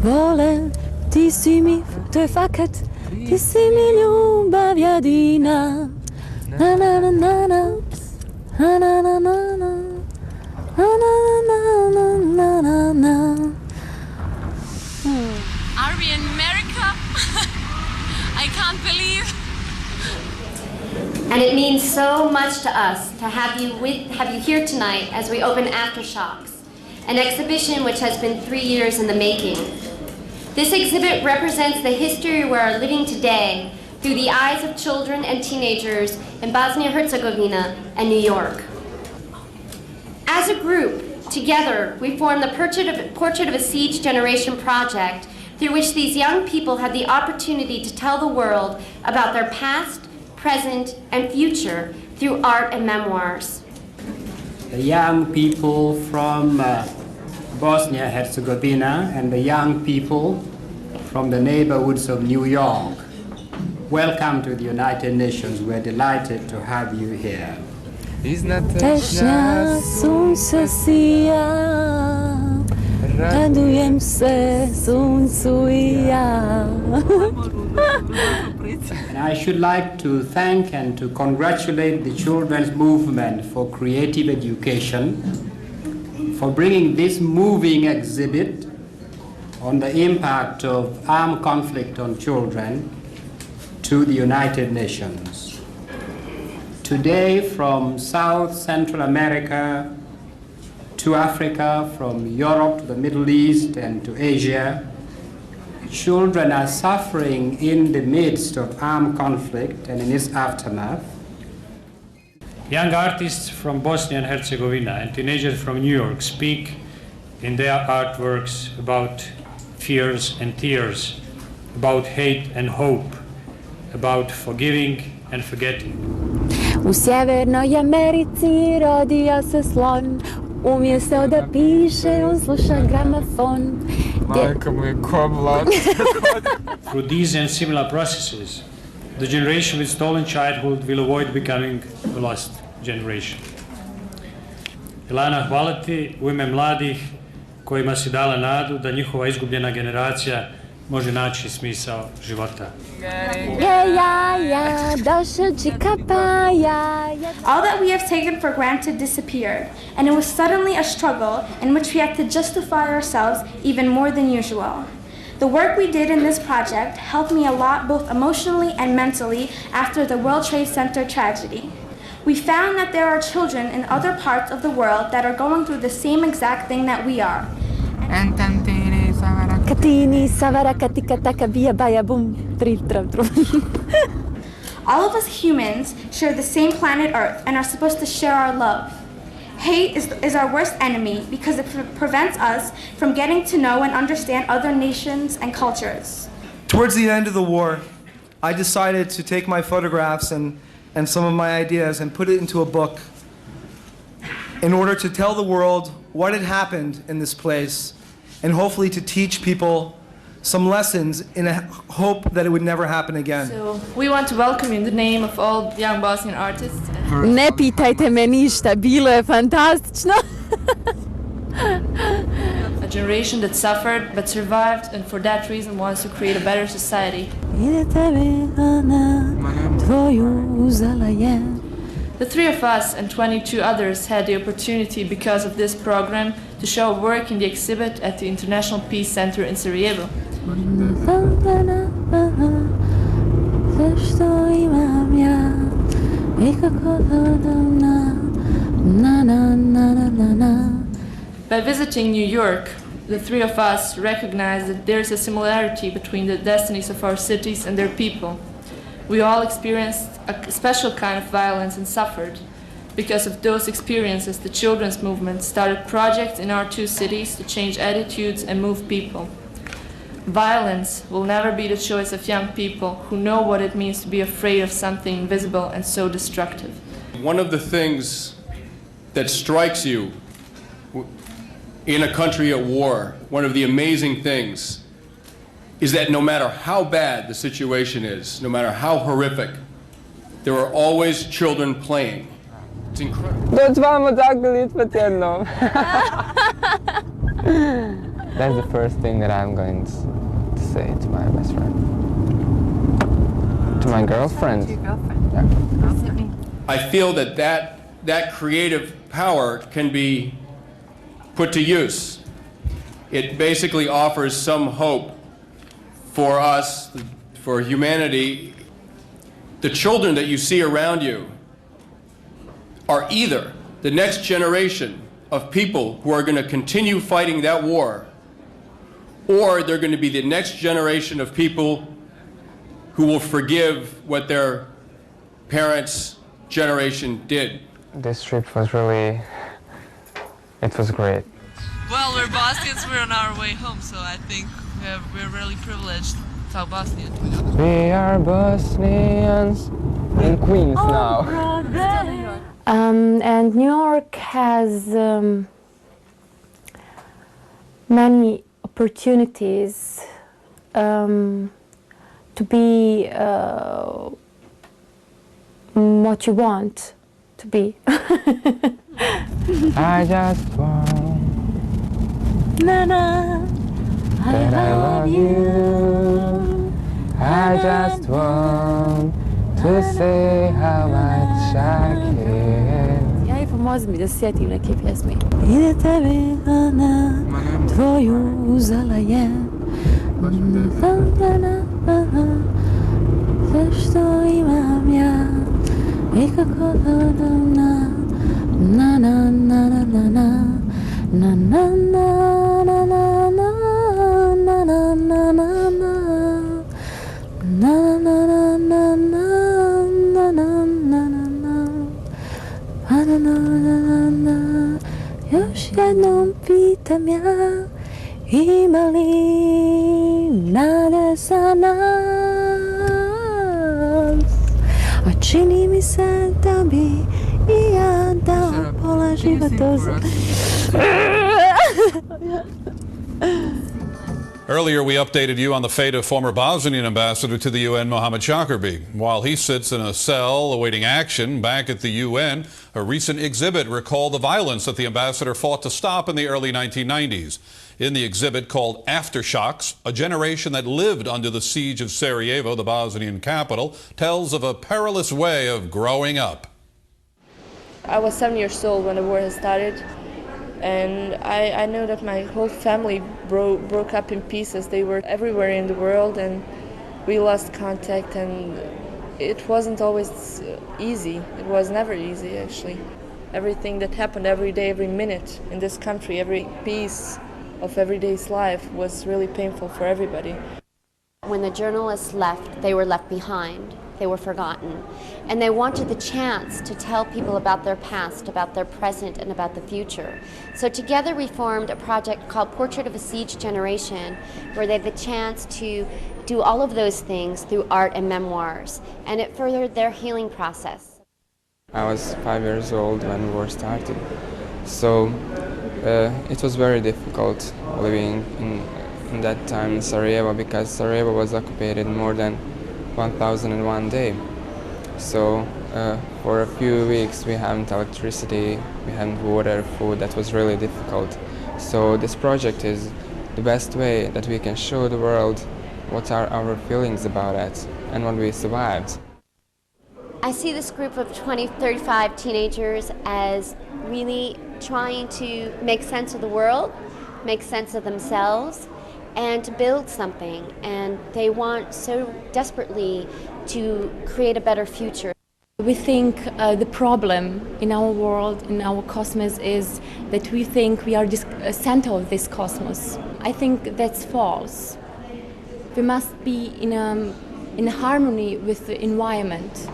Volen ti si mi të faket ti si mi ljubav jedina na na na na na na na na na na na na na na. Are we in America? I can't believe. And it means so much to us to have you here tonight as we open Aftershocks, an exhibition which has been 3 years in the making. This exhibit represents the history we are living today through the eyes of children and teenagers in Bosnia-Herzegovina and New York. As a group, together, we formed the Portrait of a Siege Generation project through which these young people had the opportunity to tell the world about their past, present, and future through art and memoirs. The young people from Bosnia-Herzegovina and the young people from the neighborhoods of New York. Welcome to the United Nations. We're delighted to have you here. Tešnja sunce sija, radujem se suncu I ja. And I should like to thank and to congratulate the children's movement for creative education for bringing this moving exhibit on the impact of armed conflict on children to the United Nations. Today, from South Central America to Africa, from Europe to the Middle East and to Asia, children are suffering in the midst of armed conflict and in its aftermath. Young artists from Bosnia and Herzegovina and teenagers from New York speak in their artworks about fears and tears, about hate and hope, about forgiving and forgetting. U Sjevernoj Americi rodio se slon, umjesto da piše on sluša gramofon. Majka mu je ko mlad. Through these and similar processes, the generation with stolen childhood will avoid becoming the lost generation. Ilana, hvala ti u ime mladih kojima si dala nadu da njihova izgubljena generacija može naći smisao života. All that we have taken for granted disappeared, and it was suddenly a struggle in which we had to justify ourselves even more than usual. The work we did in this project helped me a lot both emotionally and mentally after the World Trade Center tragedy. We found that there are children in other parts of the world that are going through the same exact thing that we are. All of us humans share the same planet Earth and are supposed to share our love. Hate is our worst enemy because it prevents us from getting to know and understand other nations and cultures. Towards the end of the war, I decided to take my photographs and some of my ideas and put it into a book in order to tell the world what had happened in this place and hopefully to teach people some lessons in a hope that it would never happen again. So we want to welcome you in the name of all young Bosnian artists. Ne pitajte me ništa, bilo je fantastično. A generation that suffered but survived and for that reason wants to create a better society. The three of us and 22 others had the opportunity because of this program to show work in the exhibit at the International Peace Center in Sarajevo. By visiting New York, the three of us recognize that there's a similarity between the destinies of our cities and their people. We all experienced a special kind of violence and suffered. Because of those experiences, the children's movement started projects in our two cities to change attitudes and move people. Violence will never be the choice of young people who know what it means to be afraid of something invisible and so destructive. One of the things that strikes you in a country at war, one of the amazing things, is that no matter how bad the situation is, no matter how horrific, there are always children playing. It's incredible. That's the first thing that I'm going to say to my best friend. To my girlfriend. To your girlfriend. I feel that creative power can be put to use. It basically offers some hope for us, for humanity. The children that you see around you are either the next generation of people who are going to continue fighting that war, or they're going to be the next generation of people who will forgive what their parents' generation did. This trip was really, it was great. Well, we're Bosnians, we're on our way home, so I think we're really privileged to talk Bosnian. We are Bosnians in Queens now. And New York has many opportunities to be what you want to be. I just want Nana, that I love you. I just want to say how much I care. Ja pomozi mi da sjetim neke pjesme. Ide tebe Ana, tvoju uzela je. Sve što imam ja, i kako na na na na na na na na na na na još jednom pitam ja, ima li nade za nas, a čini mi se da bi i ja dao pola života za... Earlier, we updated you on the fate of former Bosnian ambassador to the UN, Mohammed Shakirby. While he sits in a cell awaiting action back at the UN, a recent exhibit recalled the violence that the ambassador fought to stop in the early 1990s. In the exhibit called Aftershocks, a generation that lived under the siege of Sarajevo, the Bosnian capital, tells of a perilous way of growing up. I was 7 years old when the war had started. And I know that my whole family broke up in pieces. They were everywhere in the world and we lost contact, and it wasn't always easy. It was never easy, actually. Everything that happened every day, every minute in this country, every piece of everyday's life was really painful for everybody. When the journalists left, they were left behind. They were forgotten. And they wanted the chance to tell people about their past, about their present, and about the future. So together we formed a project called Portrait of a Siege Generation, where they had the chance to do all of those things through art and memoirs. And it furthered their healing process. I was 5 years old when the war started. So it was very difficult living in that time in Sarajevo, because Sarajevo was occupied more than 1001 day. So for a few weeks we hadn't electricity, we hadn't water, food. That was really difficult. So this project is the best way that we can show the world what are our feelings about it and what we survived. I see this group of 35 teenagers as really trying to make sense of the world, make sense of themselves, and to build something, and they want so desperately to create a better future. We think the problem in our world, in our cosmos, is that we think we are the center of this cosmos. I think that's false. We must be in harmony with the environment.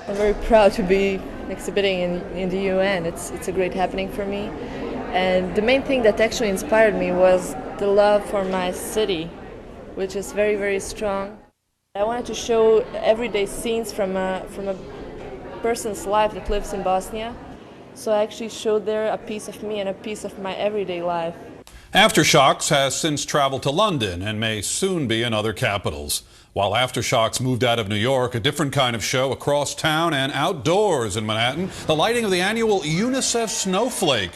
I'm very proud to be exhibiting in the UN. It's a great happening for me. And the main thing that actually inspired me was the love for my city, which is very, very strong. I wanted to show everyday scenes from a person's life that lives in Bosnia. So I actually showed there a piece of me and a piece of my everyday life. Aftershocks has since traveled to London and may soon be in other capitals. While Aftershocks moved out of New York, a different kind of show across town and outdoors in Manhattan, the lighting of the annual UNICEF Snowflake.